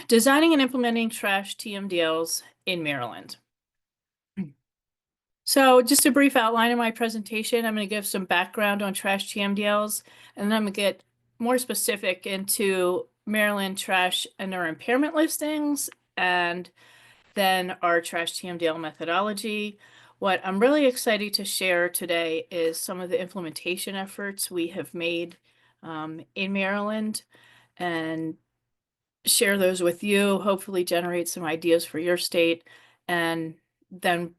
Designing and implementing trash TMDLs in Maryland. So just a brief outline of my presentation. I'm going to give some background on trash TMDLs, and then I'm going to get more specific into Maryland trash and their impairment listings, and then our trash TMDL methodology. What I'm really excited to share today is some of the implementation efforts we have made in Maryland, and share those with you, hopefully generate some ideas for your state. And then,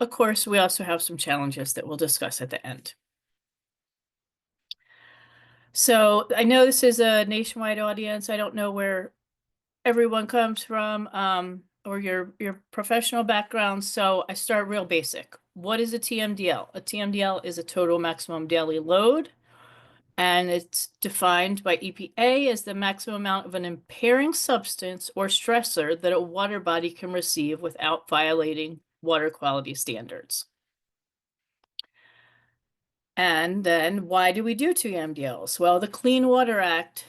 of course, we also have some challenges that we'll discuss at the end. So I know this is a nationwide audience. I don't know where everyone comes from or your professional background. So I start real basic. What is a TMDL? A TMDL is a total maximum daily load, and it's defined by EPA as the maximum amount of an impairing substance or stressor that a water body can receive without violating water quality standards. And then why do we do TMDLs? Well, the Clean Water Act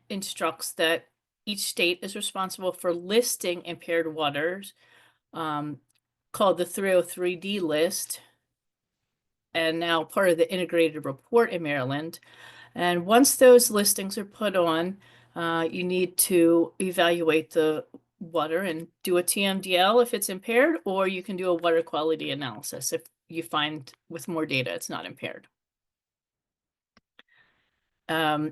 instructs that each state is responsible for listing impaired waters, called the 303D list, and now part of the integrated report in Maryland. And once those listings are put on, you need to evaluate the water and do a TMDL if it's impaired, or you can do a water quality analysis if you find with more data it's not impaired. I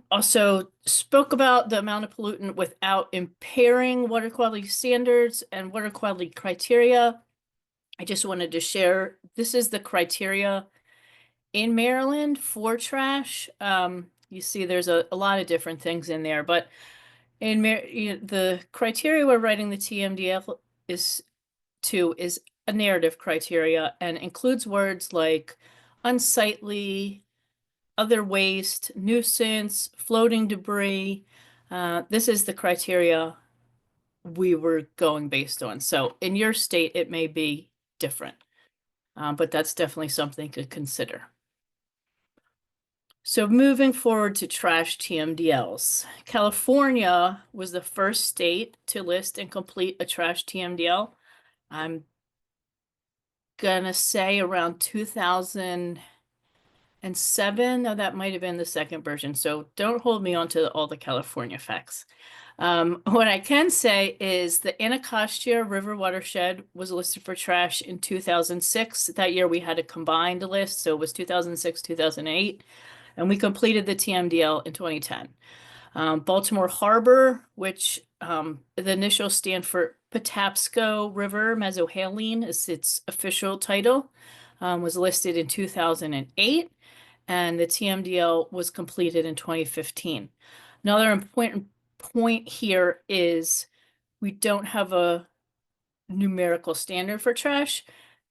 also spoke about the amount of pollutant without impairing water quality standards and water quality criteria. I just wanted to share, this is the criteria in Maryland for trash. You see there's a lot of different things in there, but in the criteria we're writing the TMDL is a narrative criteria and includes words like unsightly, other waste, nuisance, floating debris. This is the criteria we were going based on. So in your state, it may be different, but that's definitely something to consider. So moving forward to trash TMDLs. California was the first state to list and complete a trash TMDL. I'm gonna say around 2007. No, that might have been the second version. So don't hold me on to all the California facts. What I can say is the Anacostia River watershed was listed for trash in 2006. That year we had a combined list, so it was 2006, 2008. And we completed the TMDL in 2010. Baltimore Harbor, which the initials stand for Patapsco River Mesohaline is its official title, was listed in 2008, and the TMDL was completed in 2015. Another important point here is we don't have a numerical standard for trash,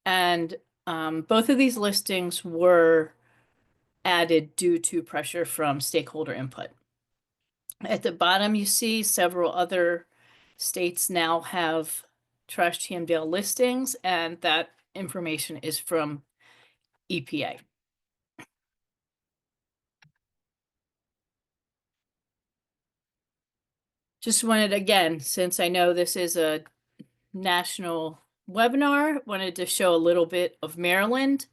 and both of these listings were added due to pressure from stakeholder input. At the bottom, you see several other states now have trash TMDL listings, and that information is from EPA. Just wanted, again, since I know this is a national webinar, wanted to show a little bit of Maryland.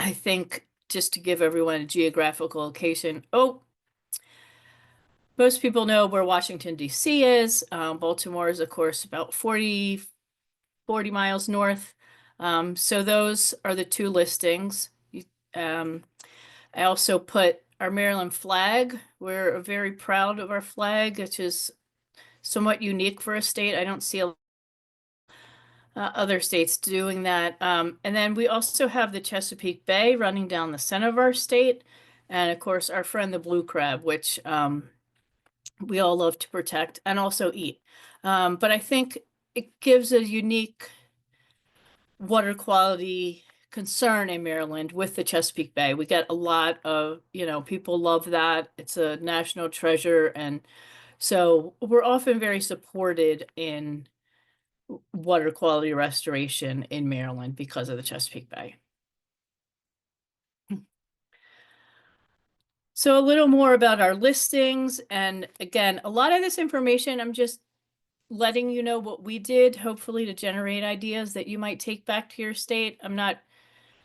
I think just to give everyone a geographical location. Oh, most people know where Washington, D.C. is. Baltimore is, of course, about 40 miles north. So those are the two listings. I also put our Maryland flag. We're very proud of our flag, which is somewhat unique for a state. I don't see other states doing that. And then we also have the Chesapeake Bay running down the center of our state. And of course, our friend, the blue crab, which we all love to protect and also eat. But I think it gives a unique water quality concern in Maryland with the Chesapeake Bay. We get a lot of, people love that. It's a national treasure. And so we're often very supported in water quality restoration in Maryland because of the Chesapeake Bay. So a little more about our listings. And again, a lot of this information, I'm just letting you know what we did, hopefully to generate ideas that you might take back to your state. I'm not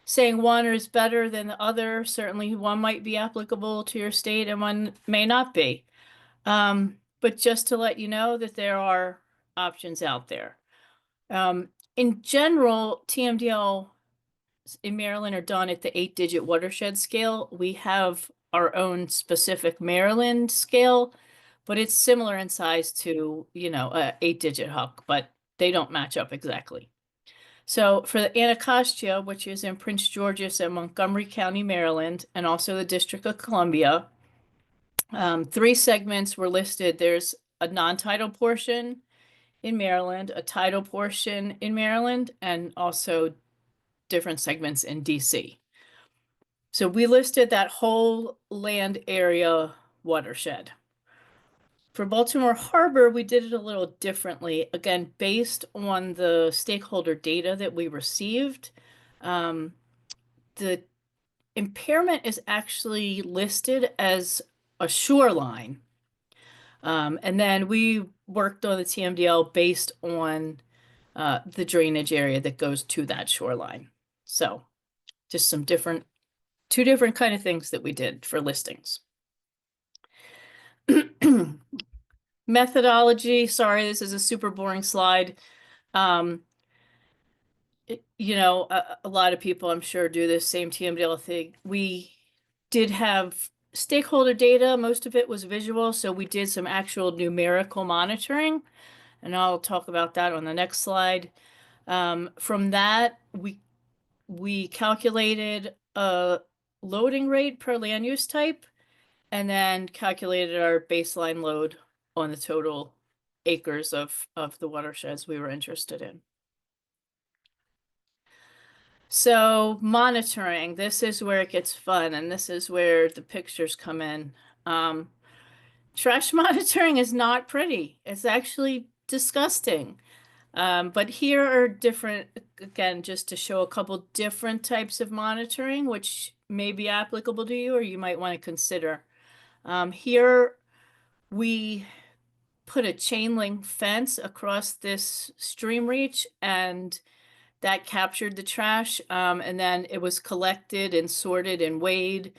saying one is better than the other. Certainly one might be applicable to your state and one may not be. But just to let you know that there are options out there. In general, TMDL in Maryland are done at the 8-digit watershed scale. We have our own specific Maryland scale, but it's similar in size to, a 8-digit HUC, but they don't match up exactly. So for the Anacostia, which is in Prince George's and Montgomery County, Maryland, and also the District of Columbia, 3 segments were listed. There's a non-tidal portion in Maryland, a tidal portion in Maryland, and also different segments in DC. So we listed that whole land area watershed. For Baltimore Harbor, we did it a little differently, again, based on the stakeholder data that we received. The impairment is actually listed as a shoreline. And then we worked on the TMDL based on the drainage area that goes to that shoreline. So just two different kind of things that we did for listings. Methodology, sorry, this is a super boring slide. A lot of people I'm sure do this same TMDL thing. We did have stakeholder data. Most of it was visual, so we did some actual numerical monitoring, and I'll talk about that on the next slide. From that, we calculated a loading rate per land use type, and then calculated our baseline load on the total acres of the watersheds we were interested in. So monitoring, this is where it gets fun, and this is where the pictures come in. Trash monitoring is not pretty. It's actually disgusting. But here are different, again, just to show a couple different types of monitoring, which may be applicable to you or you might want to consider. Here we put a chain link fence across this stream reach, and that captured the trash. And then it was collected and sorted and weighed.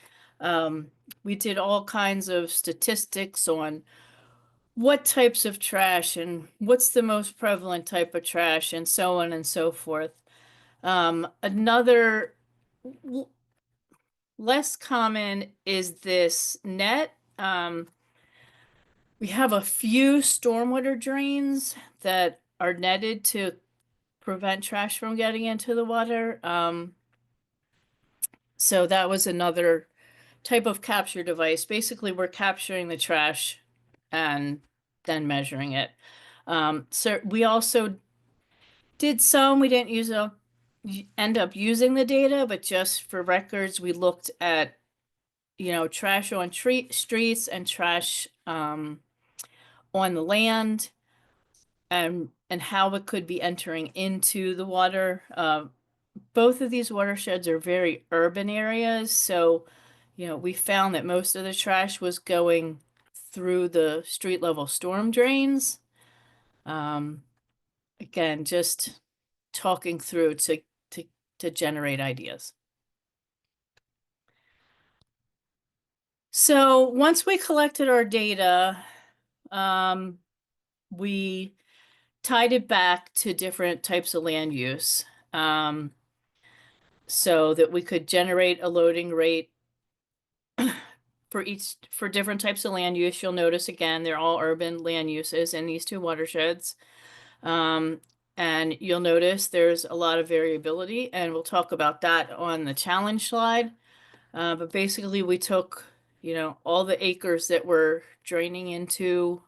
We did all kinds of statistics on what types of trash and what's the most prevalent type of trash and so on and so forth. Another less common is this net. We have a few stormwater drains that are netted to prevent trash from getting into the water. So that was another type of capture device. Basically, we're capturing the trash and then measuring it. So we also did some, we didn't end up using the data, but just for records, we looked at, trash on streets and trash on the land, and how it could be entering into the water. Both of these watersheds are very urban areas, so we found that most of the trash was going through the street level storm drains. Again, just talking through to generate ideas. So once we collected our data, we tied it back to different types of land use, so that we could generate a loading rate for different types of land use. You'll notice again, they're all urban land uses in these 2 watersheds. And you'll notice there's a lot of variability, and we'll talk about that on the challenge slide. But basically we took, all the acres that were draining into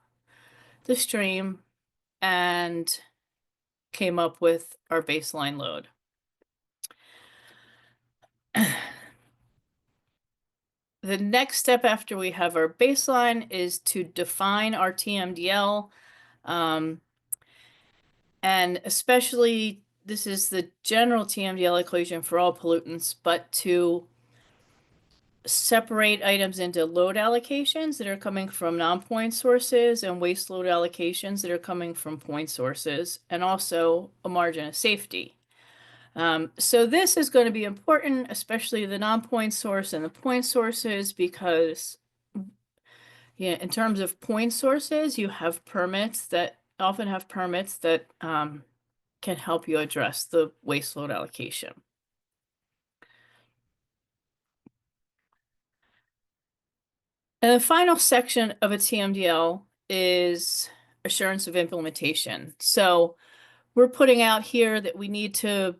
the stream and came up with our baseline load. The next step after we have our baseline is to define our TMDL. And especially, this is the general TMDL equation for all pollutants, but to separate items into load allocations that are coming from non-point sources and waste load allocations that are coming from point sources, and also a margin of safety. So this is going to be important, especially the non-point source and the point sources, because yeah, in terms of point sources, you have permits that often have permits that can help you address the waste load allocation. And the final section of a TMDL is assurance of implementation. So we're putting out here that we need to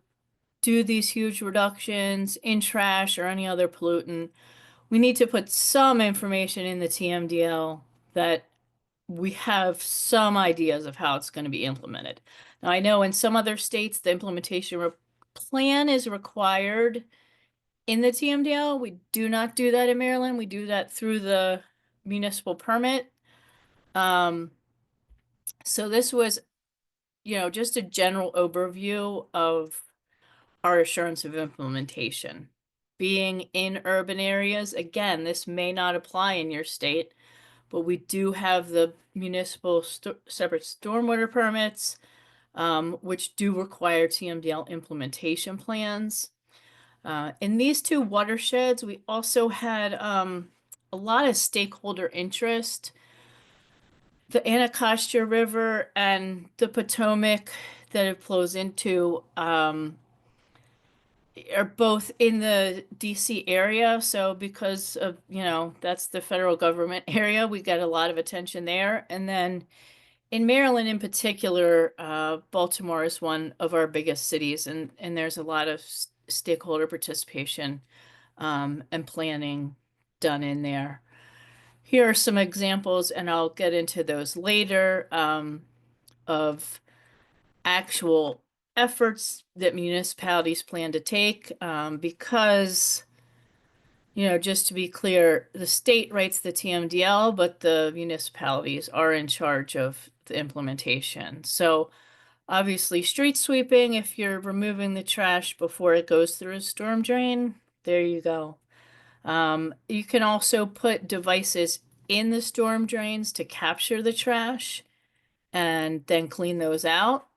do these huge reductions in trash or any other pollutant. We need to put some information in the TMDL that we have some ideas of how it's going to be implemented. Now, I know in some other states, the implementation plan is required in the TMDL. We do not do that in Maryland. We do that through the municipal permit. So this was, just a general overview of our assurance of implementation. Being in urban areas, again, this may not apply in your state, but we do have the municipal separate stormwater permits, which do require TMDL implementation plans. In these two watersheds, we also had a lot of stakeholder interest. The Anacostia River and the Potomac that it flows into are both in the DC area. So because of, that's the federal government area, we got a lot of attention there. And then in Maryland in particular, Baltimore is one of our biggest cities, and there's a lot of stakeholder participation and planning done in there. Here are some examples, and I'll get into those later, of actual efforts that municipalities plan to take, because, just to be clear, the state writes the TMDL, but the municipalities are in charge of the implementation. So obviously street sweeping, if you're removing the trash before it goes through a storm drain, there you go. You can also put devices in the storm drains to capture the trash and then clean those out.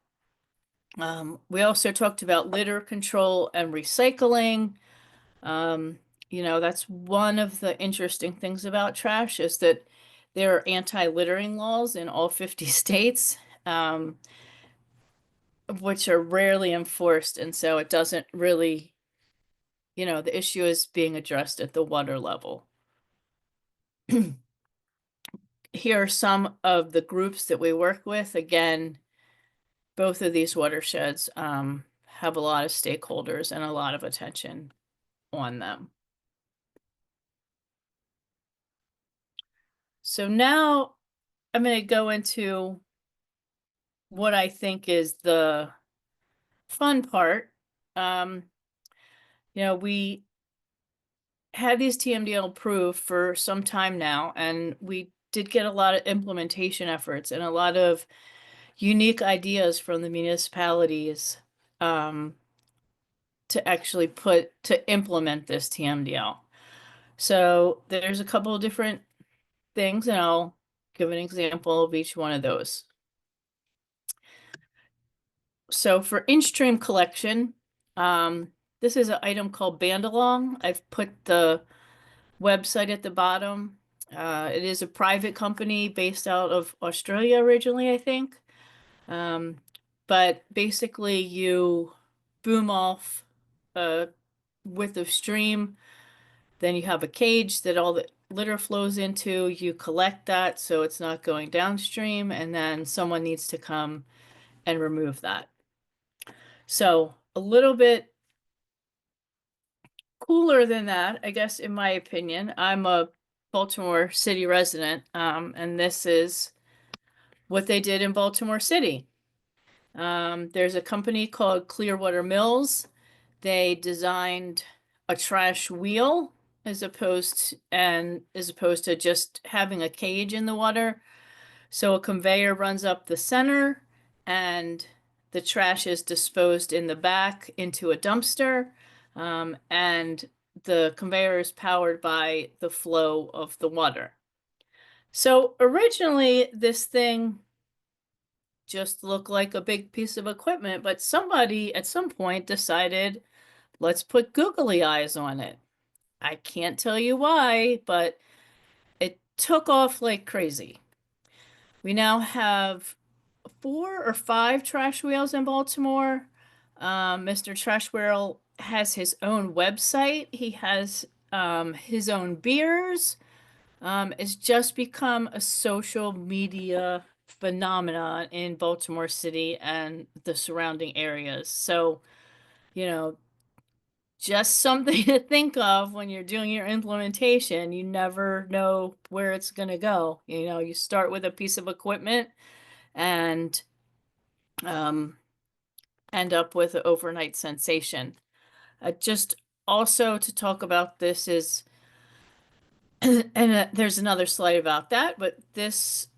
We also talked about litter control and recycling. That's one of the interesting things about trash is that there are anti-littering laws in all 50 states, which are rarely enforced. And so it doesn't really, the issue is being addressed at the water level. Here are some of the groups that we work with. Again, both of these watersheds have a lot of stakeholders and a lot of attention on them. So now I'm going to go into what I think is the fun part. We had these TMDL approved for some time now, and we did get a lot of implementation efforts and a lot of unique ideas from the municipalities to actually implement this TMDL. So there's a couple of different things, and I'll give an example of each one of those. So for in-stream collection, this is an item called Bandalong. I've put the website at the bottom. It is a private company based out of Australia originally, I think. But basically you boom off a width of stream, then you have a cage that all the litter flows into, you collect that so it's not going downstream, and then someone needs to come and remove that. So a little bit cooler than that, I guess, in my opinion. I'm a Baltimore City resident, and this is what they did in Baltimore City. There's a company called Clearwater Mills. They designed a trash wheel as opposed to just having a cage in the water. So a conveyor runs up the center and the trash is disposed in the back into a dumpster. And the conveyor is powered by the flow of the water. So originally, this thing just looked like a big piece of equipment, but somebody at some point decided, let's put googly eyes on it. I can't tell you why, but it took off like crazy. We now have 4 or 5 trash wheels in Baltimore. Mr. Trash Wheel has his own website. He has his own beers. It's just become a social media phenomenon in Baltimore City and the surrounding areas. So, you know, just something to think of when you're doing your implementation. You never know where it's going to go. You know, you start with a piece of equipment and um, end up with an overnight sensation. Just also to talk about this is, and there's another slide about that, but this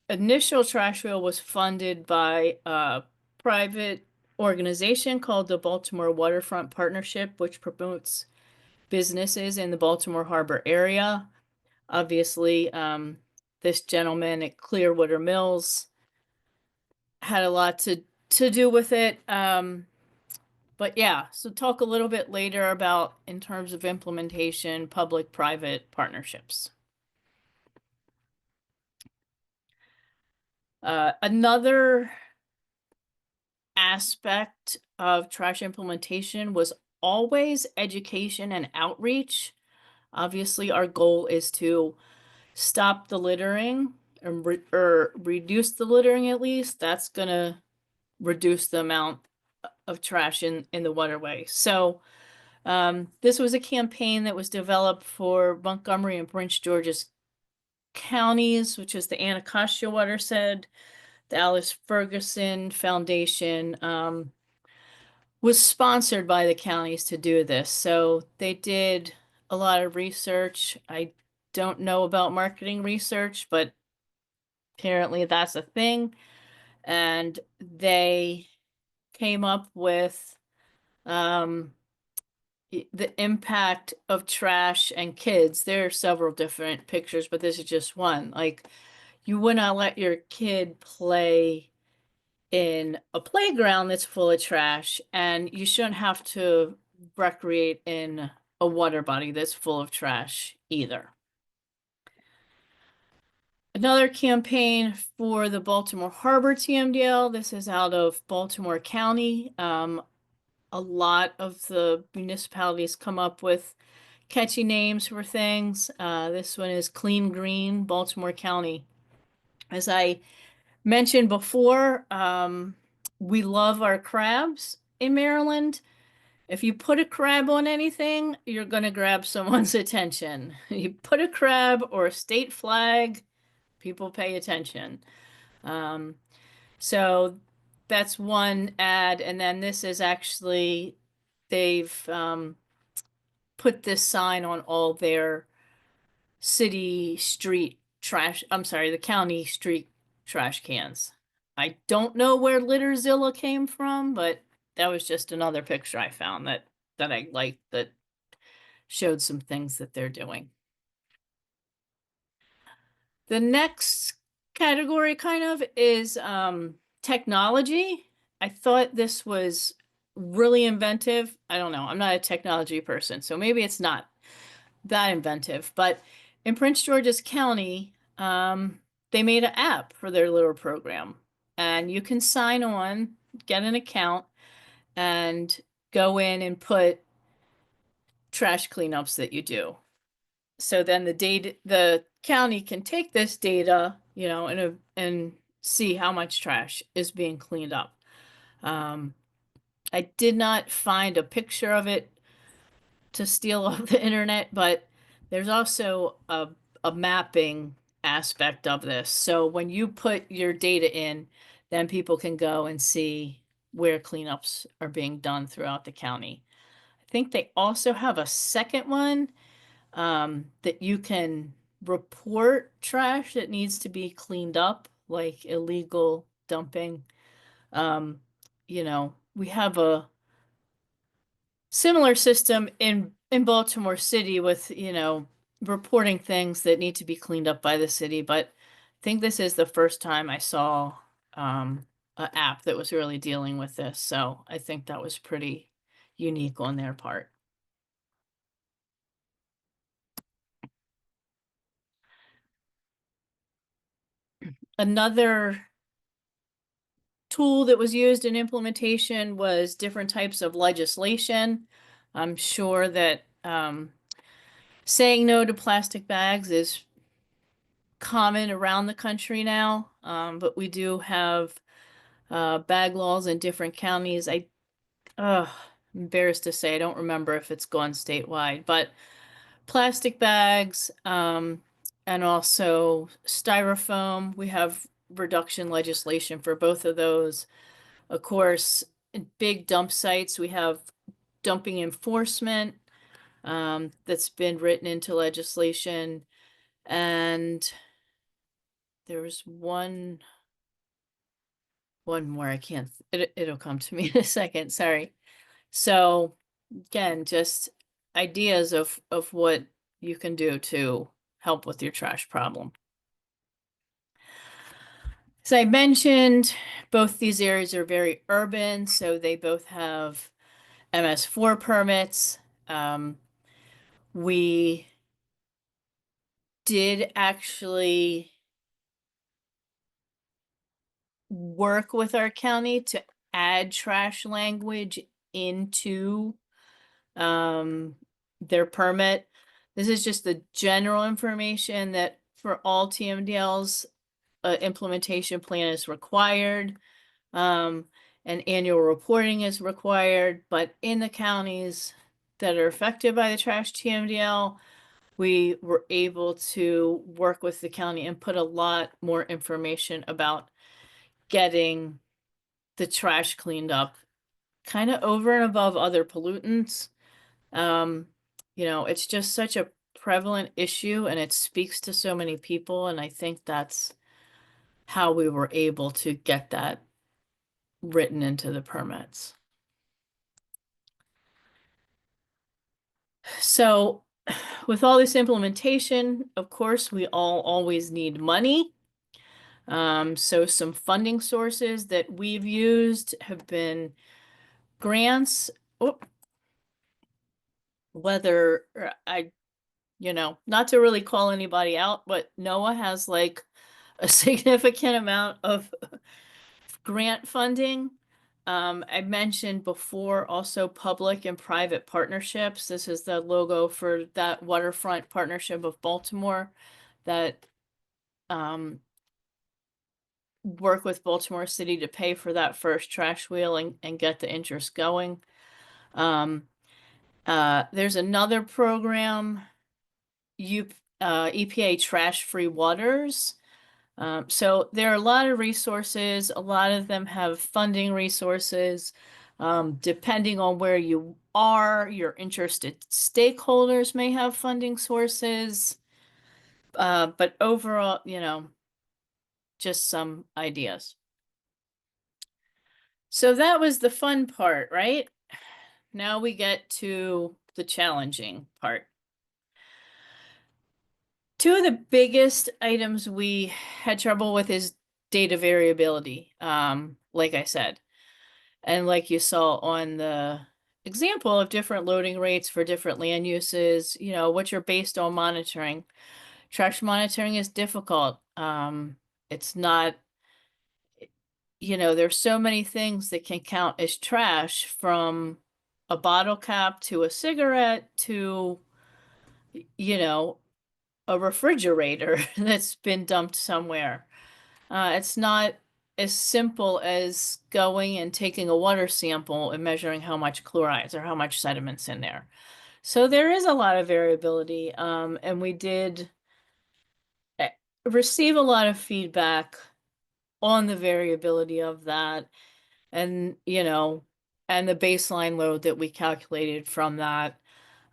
initial trash wheel was funded by a private organization called the Baltimore Waterfront Partnership, which promotes businesses in the Baltimore Harbor area. Obviously, this gentleman at Clearwater Mills had a lot to do with it. But yeah, so talk a little bit later about, in terms of implementation, public-private partnerships. Another aspect of trash implementation was always education and outreach. Obviously, our goal is to stop the littering or reduce the littering at least. That's going to reduce the amount of trash in the waterway. So this was a campaign that was developed for Montgomery and Prince George's counties, which is the Anacostia Watershed, the Alice Ferguson Foundation, was sponsored by the counties to do this. So they did a lot of research. I don't know about marketing research, but apparently that's a thing. And they came up with the impact of trash and kids. There are several different pictures, but this is just one. Like, you would not let your kid play in a playground that's full of trash, and you shouldn't have to recreate in a water body that's full of trash either. Another campaign for the Baltimore Harbor TMDL. This is out of Baltimore County. A lot of the municipalities come up with catchy names for things. This one is Clean Green, Baltimore County. As I mentioned before, we love our crabs in Maryland. If you put a crab on anything, you're going to grab someone's attention. You put a crab or a state flag, people pay attention. So that's one ad. And then this is actually, they've put this sign on all their city street trash, I'm sorry, the county street trash cans. I don't know where Litterzilla came from, but that was just another picture I found that I liked, that showed some things that they're doing. The next category kind of is technology. I thought this was really inventive. I don't know. I'm not a technology person, so maybe it's not that inventive. But in Prince George's County, they made an app for their litter program. And you can sign on, get an account, and go in and put trash cleanups that you do. So then the county can take this data, you know, and see how much trash is being cleaned up. I did not find a picture of it to steal off the internet, but there's also a mapping aspect of this. So when you put your data in, then people can go and see where cleanups are being done throughout the county. I think they also have a second one that you can report trash that needs to be cleaned up, like illegal dumping. You know, we have a similar system in in Baltimore City with, reporting things that need to be cleaned up by the city, but I think this is the first time I saw an app that was really dealing with this. So I think that was pretty unique on their part. Another tool that was used in implementation was different types of legislation. I'm sure that saying no to plastic bags is common around the country now, but we do have bag laws in different counties. I'm embarrassed to say I don't remember if it's gone statewide, but plastic bags, and also styrofoam, we have reduction legislation for both of those. Of course, in big dump sites, we have dumping enforcement, that's been written into legislation. And there was one more. I can't, it'll come to me in a second. Sorry. So again, just ideas of what you can do to help with your trash problem. As I mentioned, both these areas are very urban, so they both have MS4 permits. We did actually work with our county to add trash language into their permit. This is just the general information that for all TMDLs, implementation plan is required. And annual reporting is required, but in the counties that are affected by the trash TMDL, we were able to work with the county and put a lot more information about getting the trash cleaned up, kind of over and above other pollutants. It's just such a prevalent issue and it speaks to so many people. And I think that's how we were able to get that written into the permits. So with all this implementation, of course, we all always need money. So some funding sources that we've used have been grants. Whether not to really call anybody out, but NOAA has like a significant amount of grant funding. I mentioned before also public and private partnerships. This is the logo for that waterfront partnership of Baltimore that work with Baltimore City to pay for that first trash wheel and get the interest going. There's another program, EPA Trash Free Waters. So there are a lot of resources. A lot of them have funding resources. Depending on where you are, your interested stakeholders may have funding sources. But overall, just some ideas. So that was the fun part, right? Now we get to the challenging part. Two of the biggest items we had trouble with is data variability, like I said. And like you saw on the example of different loading rates for different land uses, what you're based on monitoring. Trash monitoring is difficult. It's not, there's so many things that can count as trash, from a bottle cap to a cigarette to, a refrigerator that's been dumped somewhere. It's not as simple as going and taking a water sample and measuring how much chlorides or how much sediment's in there. So there is a lot of variability, and we did receive a lot of feedback on the variability of that, and and the baseline load that we calculated from that.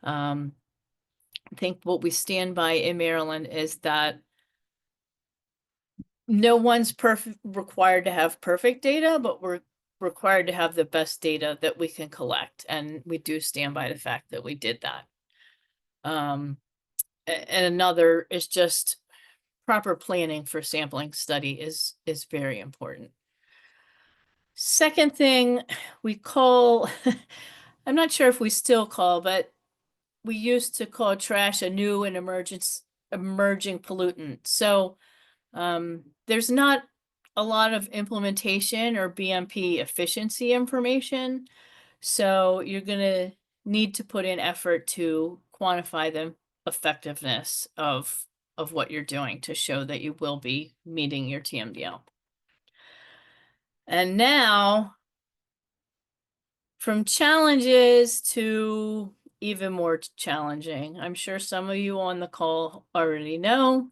I think what we stand by in Maryland is that no one's required to have perfect data, but we're required to have the best data that we can collect. And we do stand by the fact that we did that. And another is just proper planning for sampling study is very important. Second thing we call, I'm not sure if we still call, but we used to call trash a new and emerging pollutant. So there's not a lot of implementation or BMP efficiency information. So you're going to need to put in effort to quantify the effectiveness of what you're doing to show that you will be meeting your TMDL. And now from challenges to even more challenging. I'm sure some of you on the call already know.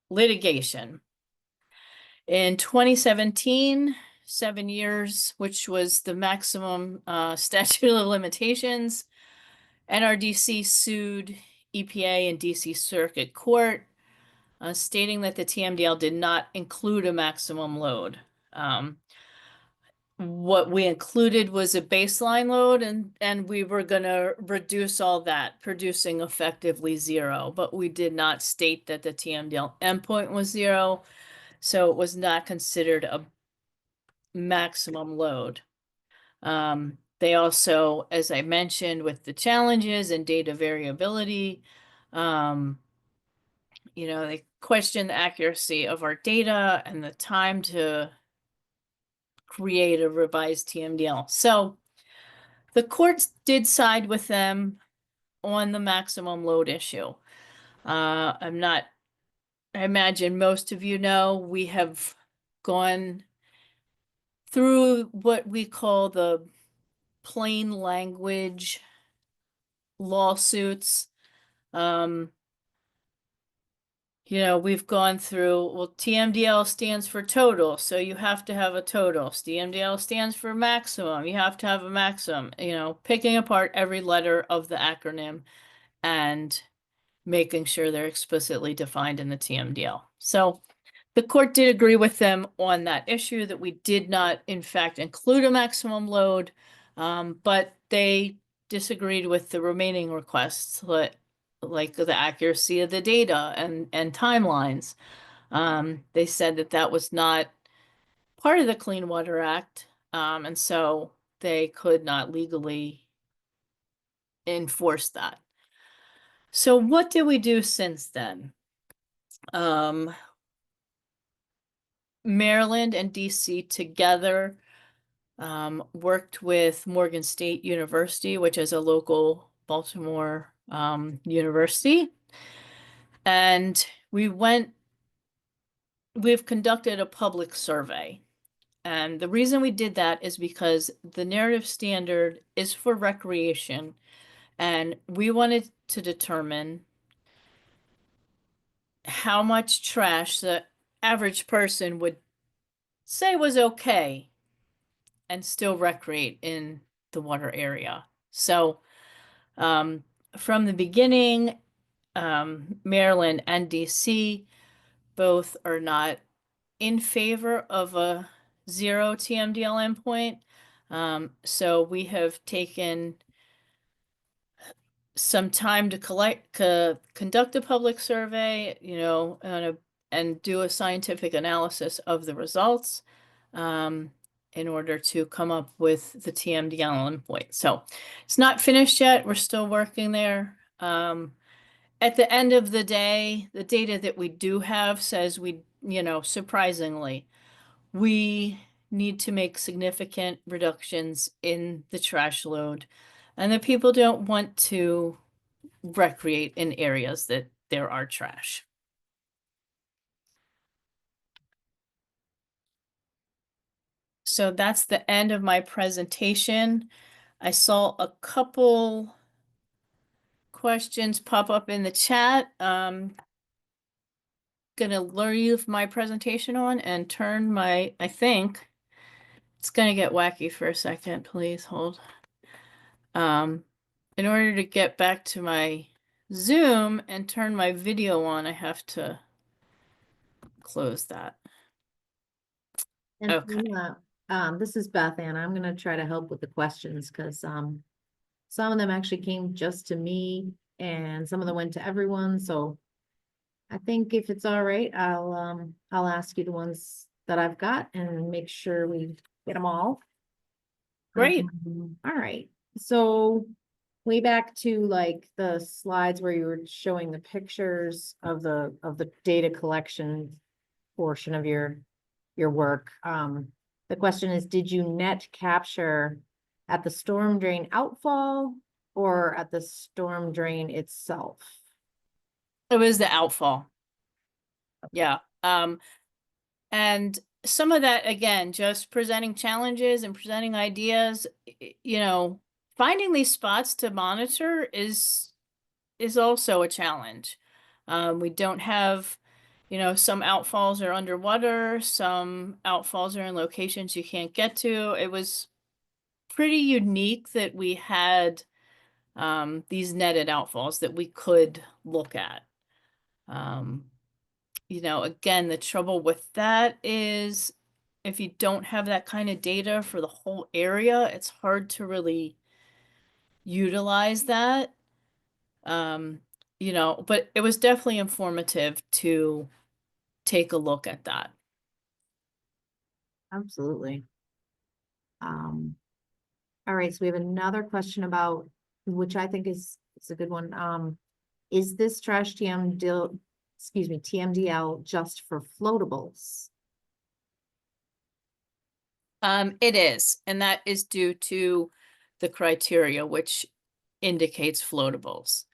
Litigation. In 2017, 7 years, which was the maximum statute of limitations, NRDC sued EPA and DC Circuit Court, stating that the TMDL did not include a maximum load. What we included was a baseline load, and we were going to reduce all that, producing effectively zero. But we did not state that the TMDL endpoint was zero, so it was not considered a maximum load. They also, as I mentioned, with the challenges and data variability, they question the accuracy of our data and the time to create a revised TMDL. So the courts did side with them on the maximum load issue. I imagine most of you know, we have gone through what we call the plain language lawsuits. We've gone through, well, TMDL stands for total, so you have to have a total. TMDL stands for maximum, you have to have a maximum, picking apart every letter of the acronym and making sure they're explicitly defined in the TMDL. So the court did agree with them on that issue that we did not, in fact, include a maximum load, but they disagreed with the remaining requests, like the accuracy of the data and timelines. They said that that was not part of the Clean Water Act, and so they could not legally enforce that. So what did we do since then? Maryland and DC together worked with Morgan State University, which is a local Baltimore university. And we've conducted a public survey. And the reason we did that is because the narrative standard is for recreation. And we wanted to determine how much trash the average person would say was okay and still recreate in the water area. So from the beginning, Maryland and DC both are not in favor of a zero TMDL endpoint. So we have taken some time to conduct a public survey, and do a scientific analysis of the results in order to come up with the TMDL endpoint. So it's not finished yet. We're still working there. At the end of the day, the data that we do have says surprisingly, we need to make significant reductions in the trash load, and that people don't want to recreate in areas that there are trash. So that's the end of my presentation. I saw a couple questions pop up in the chat. Gonna leave my presentation on and turn I think it's gonna get wacky for a second. Please hold. In order to get back to my Zoom and turn my video on, I have to close that. And Okay. this is Beth Ann. I'm going to try to help with the questions because Some of them actually came just to me and some of them went to everyone. So I think if it's all right, I'll ask you the ones that I've got and make sure we get them all. Great. All right. So way back to like the slides where you were showing the pictures of the data collection portion of your work. The question is, did you net capture at the storm drain outfall or at the storm drain itself? It was the outfall. Yeah. And some of that, again, just presenting challenges and presenting ideas, you know, finding these spots to monitor is also a challenge. We don't have, you know, some outfalls are underwater, some outfalls are in locations you can't get to. It was pretty unique that we had these netted outfalls that we could look at. Um, you know, again, the trouble with that is if you don't have that kind of data for the whole area, it's hard to really utilize that. Um, you know, but it was definitely informative to take a look at that. Absolutely. Um, all right, so we have another question about, which I think is a good one. Is this trash TMDL, excuse me, TMDL just for floatables? It is, and that is due to the criteria, which indicates floatables.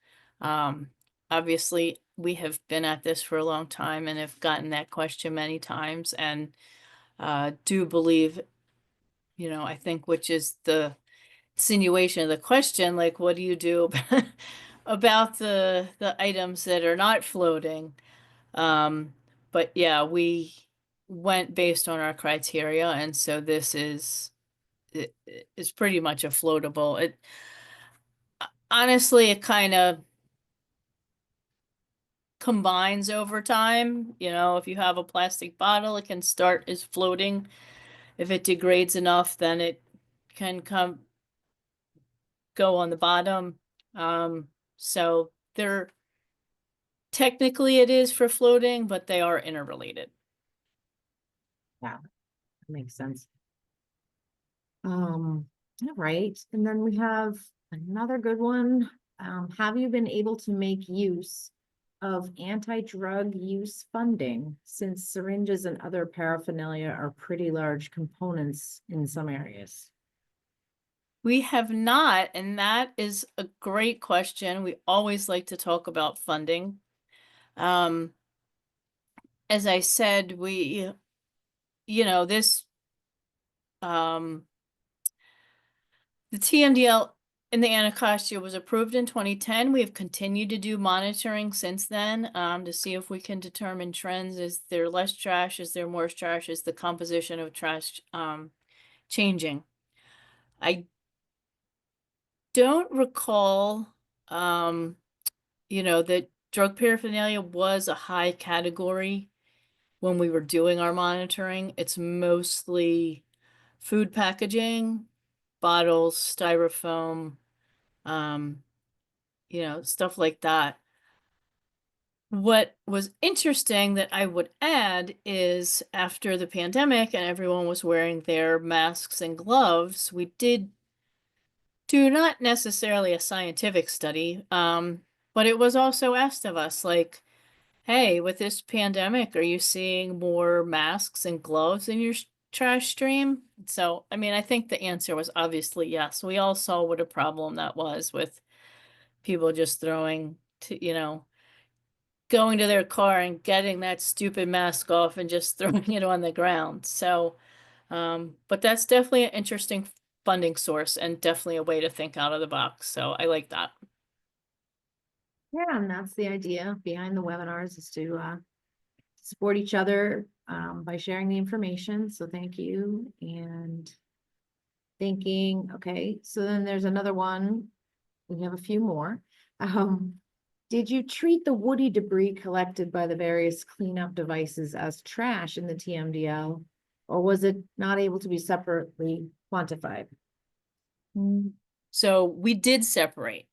Um, Obviously, we have been at this for a long time and have gotten that question many times, and do believe, you know, I think, which is the insinuation of the question, like, what do you do about the items that are not floating? Um, but yeah, we went based on our criteria, and so this is pretty much a floatable. It honestly, it kind of combines over time. You know, if you have a plastic bottle, it can start as floating. If it degrades enough, then it can go on the bottom. So they're technically it is for floating, but they are interrelated. Yeah, that makes sense. All right, and then we have another good one. Have you been able to make use of anti-drug use funding since syringes and other paraphernalia are pretty large components in some areas? We have not, and that is a great question. We always like to talk about funding. Um, as I said, you know, um, the TMDL in the Anacostia was approved in 2010. We have continued to do monitoring since then, to see if we can determine trends. Is there less trash? Is there more trash? Is the composition of trash, changing? I don't recall, you know, that drug paraphernalia was a high category when we were doing our monitoring. It's mostly food packaging, bottles, styrofoam, um, you know, stuff like that. What was interesting that I would add is after the pandemic and everyone was wearing their masks and gloves, we did do not necessarily a scientific study, but it was also asked of us, like, hey, with this pandemic, are you seeing more masks and gloves in your trash stream? So, I mean, I think the answer was obviously yes. We all saw what a problem that was with people just throwing, you know, going to their car and getting that stupid mask off and just throwing it on the ground. So, but that's definitely an interesting funding source and definitely a way to think out of the box. So I like that. Yeah, and that's the idea behind the webinars is to support each other by sharing the information. So thank you. And thinking, okay, so then there's another one. We have a few more. Um, did you treat the woody debris collected by the various cleanup devices as trash in the TMDL, or was it not able to be separately quantified? So we did separate,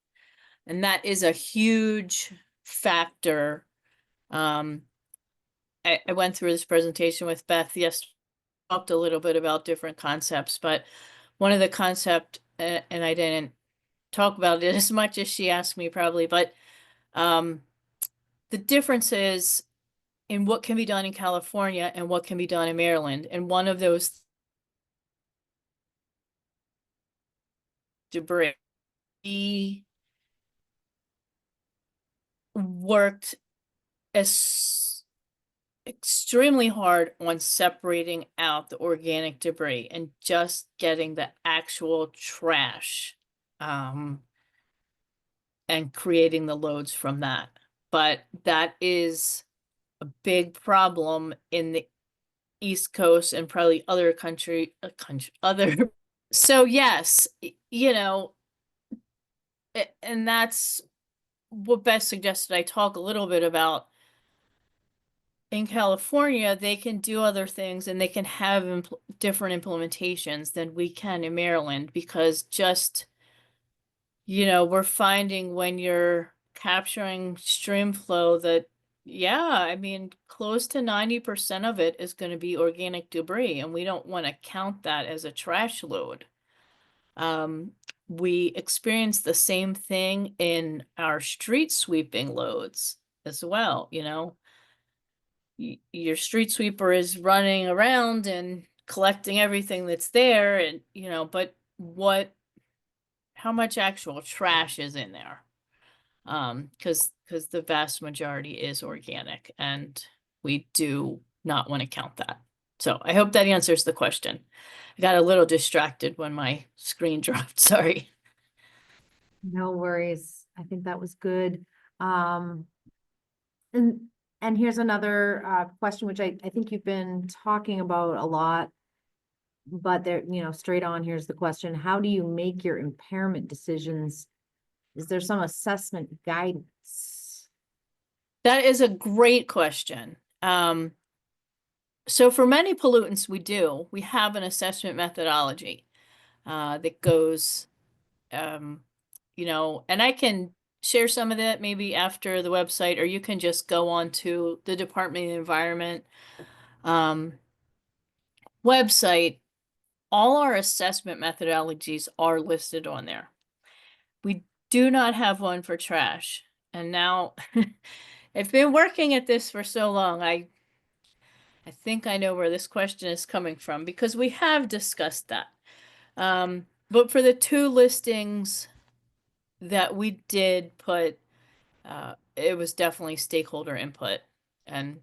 and that is a huge factor. I went through this presentation with Beth yesterday, talked a little bit about different concepts, but one of the concept, and I didn't talk about it as much as she asked me probably, but the difference is in what can be done in California and what can be done in Maryland. And one of those debris worked as extremely hard on separating out the organic debris and just getting the actual trash, and creating the loads from that. But that is a big problem in the East Coast and probably other other. So yes, you know, and that's what Beth suggested I talk a little bit about. In California, they can do other things and they can have different implementations than we can in Maryland, because just, we're finding when you're capturing stream flow that, yeah, I mean, close to 90% of it is going to be organic debris, and we don't want to count that as a trash load. We experience the same thing in our street sweeping loads as well, your street sweeper is running around and collecting everything that's there, and but how much actual trash is in there? Because the vast majority is organic, and we do not want to count that. So I hope that answers the question. I got a little distracted when my screen dropped. Sorry. No worries. I think that was good. And here's another question, which I think you've been talking about a lot, but there, straight on, here's the question. How do you make your impairment decisions? Is there some assessment guidance? That is a great question. So for many pollutants, we have an assessment methodology that goes, and I can share some of that maybe after the website, or you can just go on to the Department of the Environment website. All our assessment methodologies are listed on there. We do not have one for trash. And now I've been working at this for so long, I think I know where this question is coming from, because we have discussed that. But for the two listings that we did put, it was definitely stakeholder input, and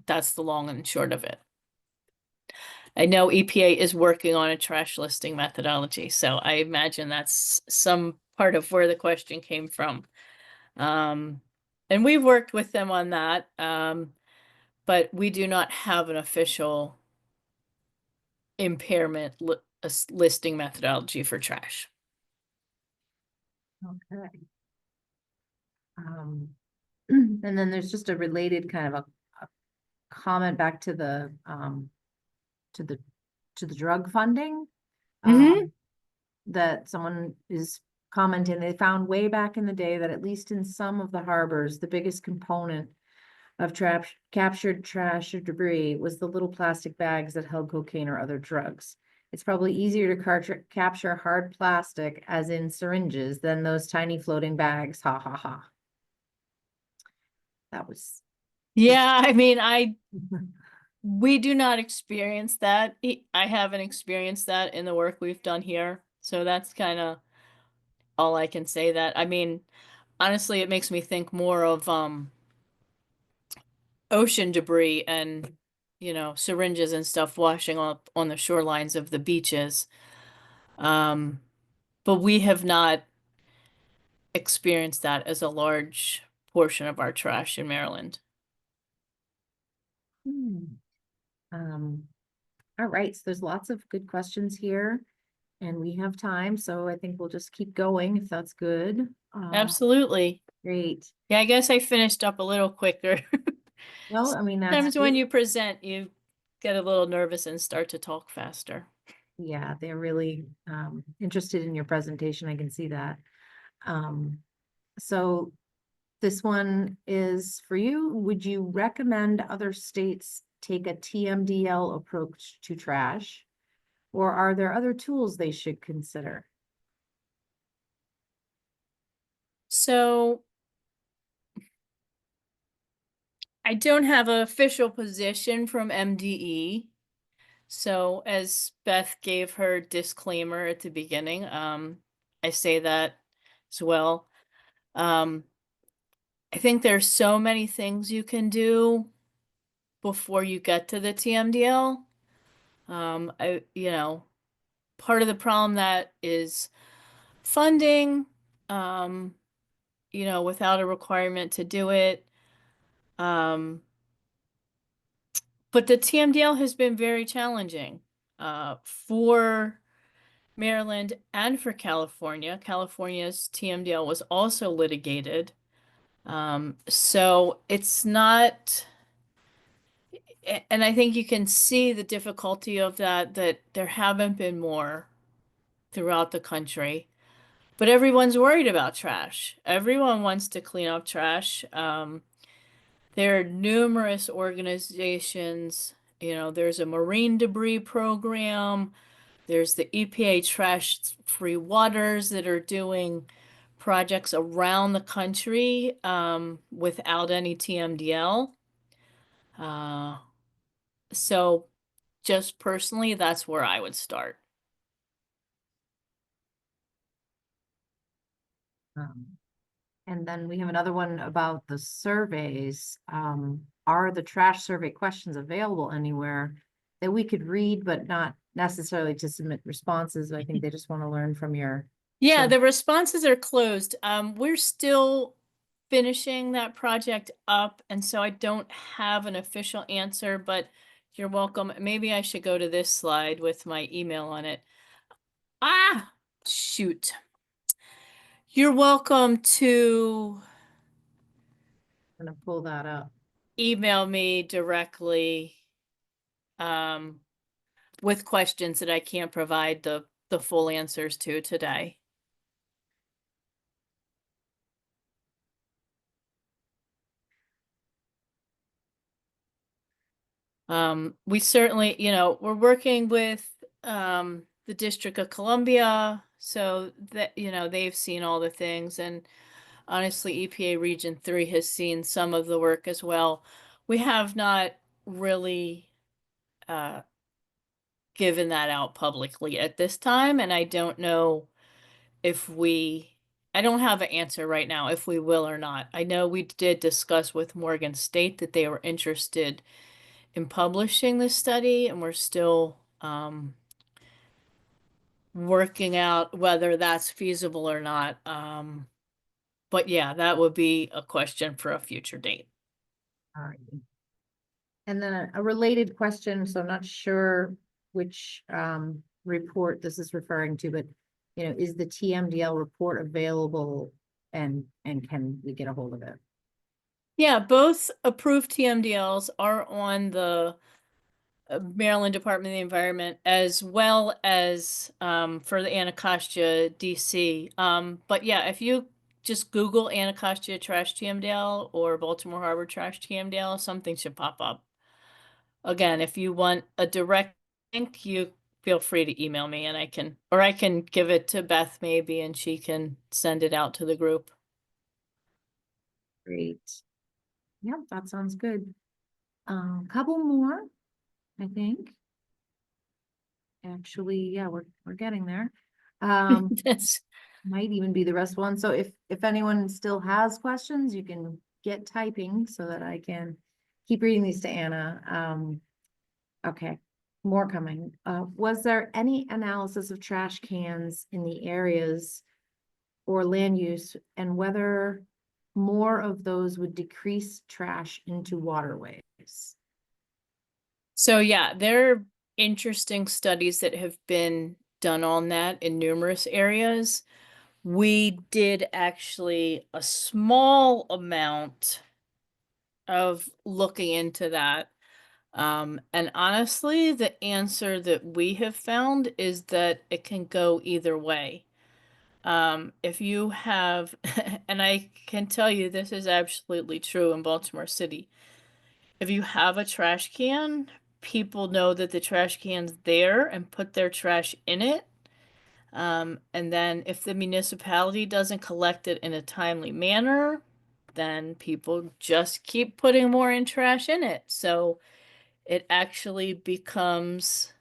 that's the long and short of it. I know EPA is working on a trash listing methodology, so I imagine that's some part of where the question came from. And we've worked with them on that, but we do not have an official impairment listing methodology for trash. Okay. And then there's just a related kind of a comment back to the to the drug funding. That someone is commenting, they found way back in the day that at least in some of the harbors, the biggest component of captured trash or debris was the little plastic bags that held cocaine or other drugs. It's probably easier to capture hard plastic, as in syringes, than those tiny floating bags. Ha ha ha. That was. Yeah, I mean, we do not experience that. I haven't experienced that in the work we've done here. So that's kind of all I can say. That, I mean, honestly, it makes me think more of ocean debris and, syringes and stuff washing up on the shorelines of the beaches. But we have not experienced that as a large portion of our trash in Maryland. All right, so there's lots of good questions here, and we have time, so I think we'll just keep going if that's good. Absolutely. Great. Yeah, I guess I finished up a little quicker. Well, I mean, that's Sometimes when good. you present, you get a little nervous and start to talk faster. Yeah, they're really interested in your presentation. I can see that. Um, so this one is for you. Would you recommend other states take a TMDL approach to trash? Or are there other tools they should consider? So I don't have an official position from MDE. So as Beth gave her disclaimer at the beginning, I say that as well. Um, I think there's so many things you can do before you get to the TMDL. You know, part of the problem that is funding, um, you know, without a requirement to do it. But the TMDL has been very challenging for Maryland and for California. California's TMDL was also litigated. So it's not, and I think you can see the difficulty of that, that there haven't been more throughout the country. But everyone's worried about trash. Everyone wants to clean up trash. There are numerous organizations, you know, there's a marine debris program, there's the EPA Trash Free Waters that are doing projects around the country without any TMDL. Uh, so just personally, that's where I would start. Um, And then we have another one about the surveys. Are the trash survey questions available anywhere that we could read, but not necessarily to submit responses? I think they just want to learn from your Yeah, survey. the responses are closed. We're still finishing that project up, and so I don't have an official answer, but you're welcome. Maybe I should go to this slide with my email on it. Ah, shoot. You're welcome to I'm gonna pull that up. email me directly um, with questions that I can't provide the full answers to today. We certainly, you know, we're working with the District of Columbia, so that, you know, they've seen all the things, and honestly, EPA Region 3 has seen some of the work as well. We have not really uh, given that out publicly at this time, and I don't know if I don't have an answer right now if we will or not. I know we did discuss with Morgan State that they were interested in publishing this study, and we're still working out whether that's feasible or not. But yeah, that would be a question for a future date. All right. And then a related question, so I'm not sure which report this is referring to, but is the TMDL report available and can we get a hold of it? Yeah, both approved TMDLs are on the Maryland Department of the Environment, as well as for the Anacostia DC. But yeah, if you just Google Anacostia Trash TMDL or Baltimore Harbor Trash TMDL, something should pop up. Again, if you want a direct link, you feel free to email me and I can give it to Beth maybe and she can send it out to the group. Great. Yep, that sounds good. Couple more, I think. Actually, yeah, we're getting there. That's Might even be the rest one. So if anyone still has questions, you can get typing so that I can keep reading these to Anna. Okay, more coming. Was there any analysis of trash cans in the areas or land use and whether more of those would decrease trash into waterways? so yeah, there are interesting studies that have been done on that in numerous areas. We did actually a small amount of looking into that. And honestly, the answer that we have found is that it can go either way. If you have, and I can tell you this is absolutely true in Baltimore City. If you have a trash can, people know that the trash can's there and put their trash in it. And then if the municipality doesn't collect it in a timely manner, then people just keep putting more in trash in it. So it actually becomes,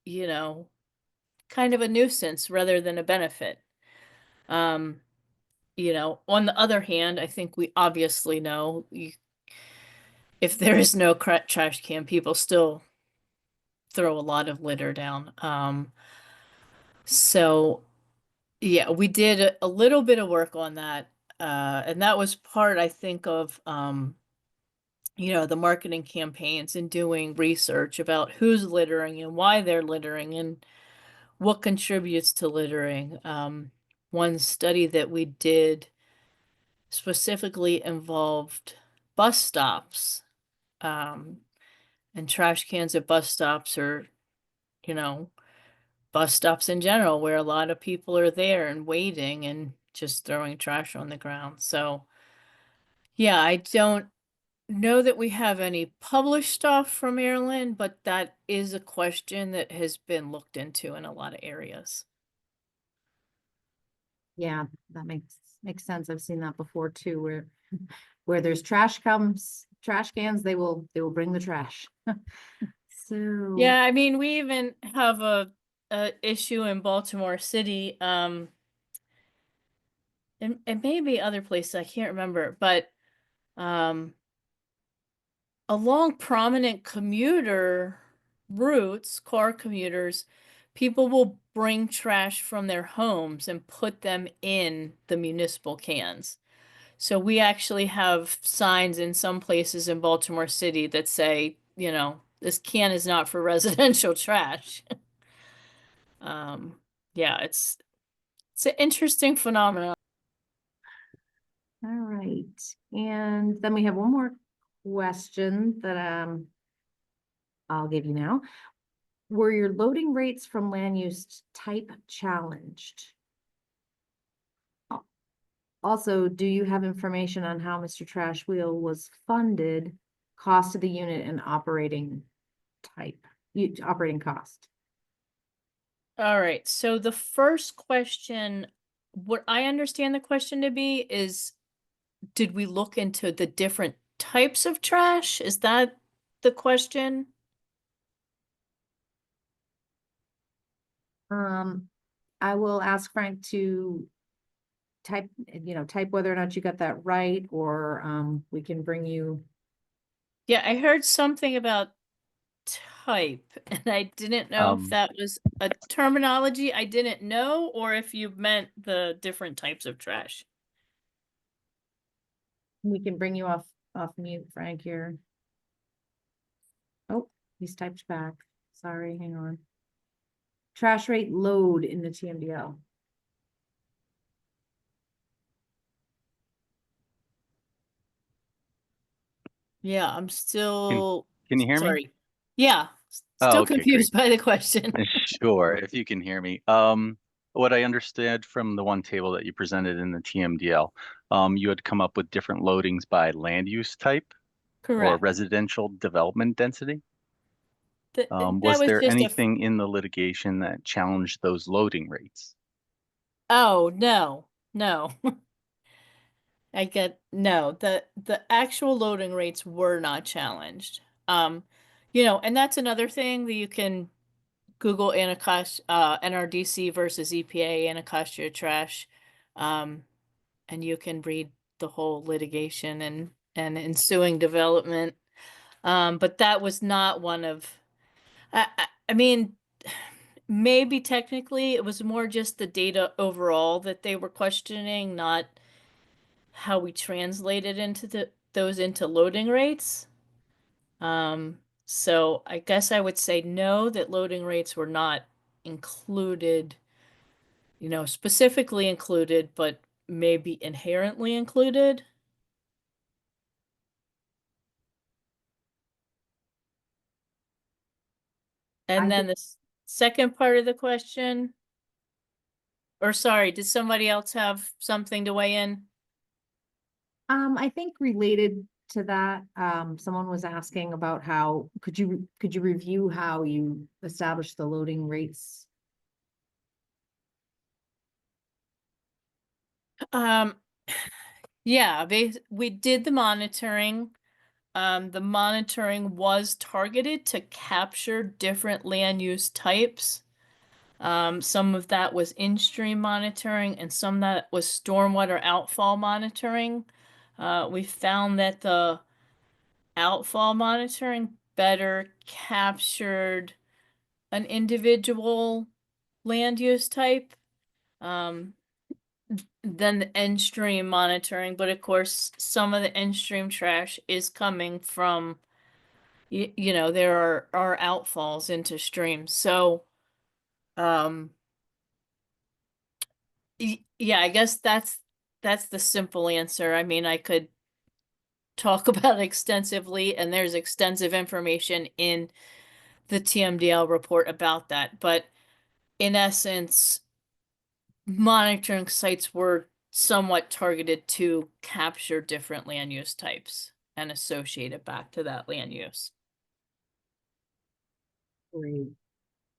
you know, kind of a nuisance rather than a benefit. Um, on the other hand, I think we obviously know if there is no trash can, people still throw a lot of litter down. So yeah, we did a little bit of work on that. And that was part, I think, of the marketing campaigns and doing research about who's littering and why they're littering and what contributes to littering. One study that we did specifically involved bus stops, um, and trash cans at bus stops or, you know, bus stops in general where a lot of people are there and waiting and just throwing trash on the ground. So, yeah, I don't know that we have any published stuff from Maryland, but that is a question that has been looked into in a lot of areas. Yeah, that makes sense. I've seen that before too, where there's trash cans, they will bring the trash. So, Yeah, I mean, we even have a issue in Baltimore City, and maybe other places, I can't remember, but um along prominent commuter routes, car commuters, people will bring trash from their homes and put them in the municipal cans. So we actually have signs in some places in Baltimore City that say, this can is not for residential trash. Um, yeah, it's an interesting phenomenon. all right. And then we have one more question that I'll give you now. Were your loading rates from land use type challenged? Also, do you have information on how Mr. Trash Wheel was funded, cost of the unit and operating type, operating cost? All right. So the first question, what I understand the question to be is, did we look into the different types of trash? Is that the question? I will ask Frank to type whether or not you got that right, or we can bring you. Yeah, I heard something about type, and I didn't know if Um, that was a terminology I didn't know or if you meant the different types of trash. We can bring you off mute, Frank, here. Oh, he's typed back. Sorry, hang on. Trash rate load in the TMDL. Yeah, I'm can still can you hear me? sorry. Yeah, Oh, still okay, great. confused by the question. Sure, if you can hear me. What I understood from the one table that you presented in the TMDL, you had come up with different loadings by land use type or Correct. residential development density. That Was was there just anything in the litigation that challenged those loading rates? oh, no, no. No, the actual loading rates were not challenged. And that's another thing that you can Google NRDC versus EPA Anacostia trash, um, and you can read the whole litigation and ensuing development. But that was not one of, I mean, maybe technically it was more just the data overall that they were questioning, not how we translated into those into loading rates. So I guess I would say no, that loading rates were not included, specifically included, but maybe inherently included. And then the second part of the question, or sorry, did somebody else have something to weigh in? I think related to that, someone was asking about how, could you review how you establish the loading rates? Yeah, we did the monitoring. The monitoring was targeted to capture different land use types. Some of that was in-stream monitoring and some that was stormwater outfall monitoring. We found that the outfall monitoring better captured an individual land use type than the in-stream monitoring. But of course, some of the in-stream trash is coming from, you know, there are outfalls into streams. So, yeah, I guess that's the simple answer. I mean, I could talk about it extensively, and there's extensive information in the TMDL report about that. But in essence, monitoring sites were somewhat targeted to capture different land use types and associate it back to that land use. Great.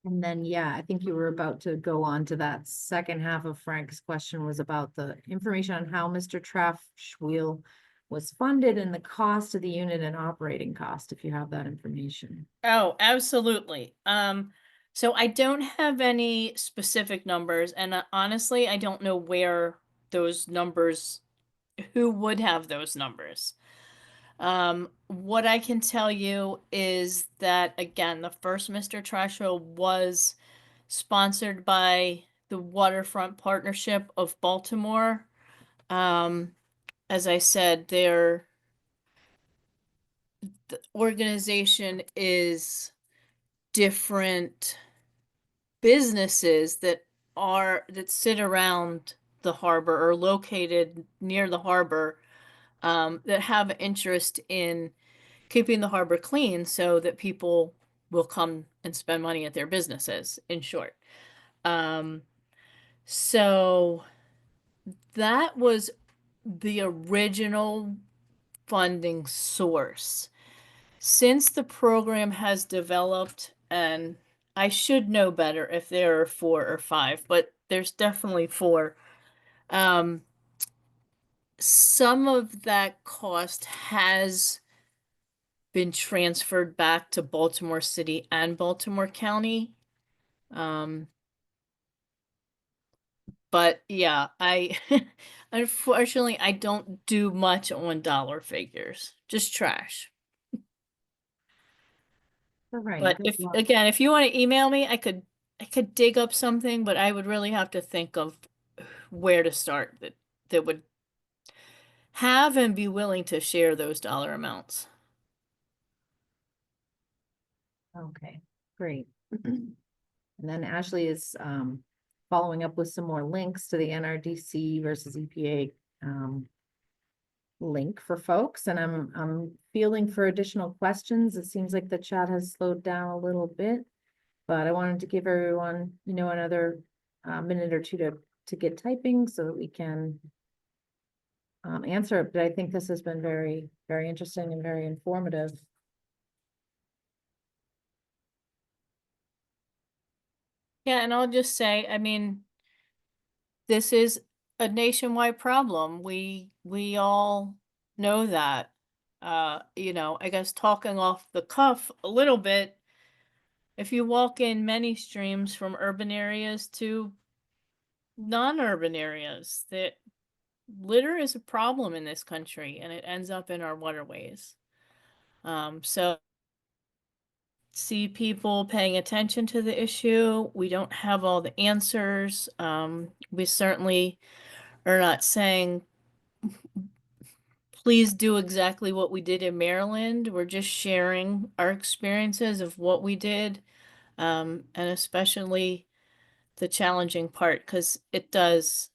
And then, yeah, I think you were about to go on to that second half of Frank's question was about the information on how Mr. Trafschweel was funded and the cost of the unit and operating cost, if you have that information. Oh, absolutely. So I don't have any specific numbers, and honestly, I don't know where those numbers, who would have those numbers. What I can tell you is that, again, the first Mr. Trasho was sponsored by the Waterfront Partnership of Baltimore. As I said, the organization is different businesses that sit around the harbor or located near the harbor, that have interest in keeping the harbor clean so that people will come and spend money at their businesses, in short. Um, so that was the original funding source. Since the program has developed, and I should know better if there are 4 or 5, but there's definitely 4. Some of that cost has been transferred back to Baltimore City and Baltimore County. But yeah, I unfortunately I don't do much on dollar figures, just trash. All right, But good if luck. again, if you want to email me, I could dig up something, but I would really have to think of where to start that would have and be willing to share those dollar amounts. Okay, great. And then Ashley is following up with some more links to the NRDC versus EPA link for folks, and I'm feeling for additional questions. It seems like the chat has slowed down a little bit, but I wanted to give everyone, you know, another minute or two to get typing so that we can answer it. But I think this has been very, very interesting and very informative. Yeah, and I'll just say, I mean, this is a nationwide problem. We all know that. You know, I guess talking off the cuff a little bit, if you walk in many streams from urban areas to non-urban areas, that litter is a problem in this country and it ends up in our waterways. So see people paying attention to the issue. We don't have all the answers. We certainly are not saying please do exactly what we did in Maryland. We're just sharing our experiences of what we did, and especially the challenging part, because it does,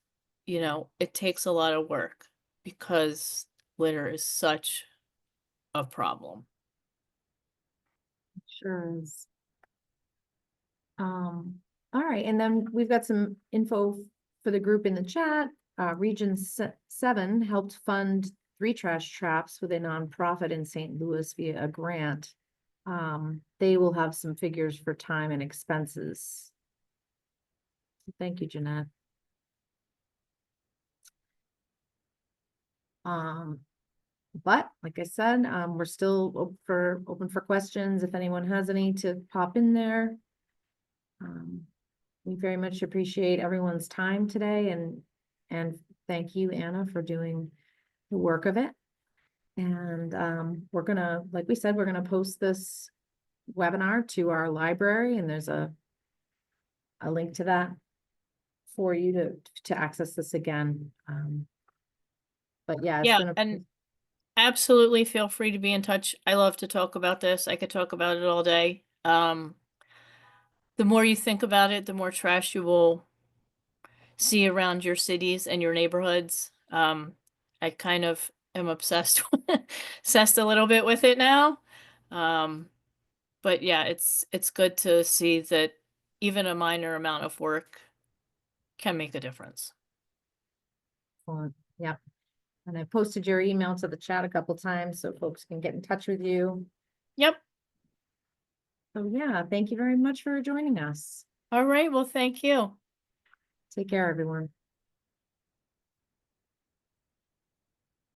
you know, it takes a lot of work because litter is such a problem. Sure is. All right, and then we've got some info for the group in the chat. Region 7 helped fund 3 trash traps with a nonprofit in St. Louis via a grant. They will have some figures for time and expenses. Thank you, Jeanette. But like I said, we're still open for questions. If anyone has any, to pop in there. We very much appreciate everyone's time today, and thank you, Anna, for doing the work of it. And we're gonna, like we said, we're gonna post this webinar to our library, and there's a link to that for you to access this again. But yeah, it's Yeah, been and absolutely feel free to be in touch. I love to talk about this. I could talk about it all day. The more you think about it, the more trash you will see around your cities and your neighborhoods. I kind of am obsessed obsessed a little bit with it now. But yeah, it's good to see that even a minor amount of work can make a difference. excellent. Yep. And I posted your email to the chat a couple times so folks can get in touch with you. Yep. So yeah, thank you very much for joining us. All right. Well, thank you. Take care, everyone.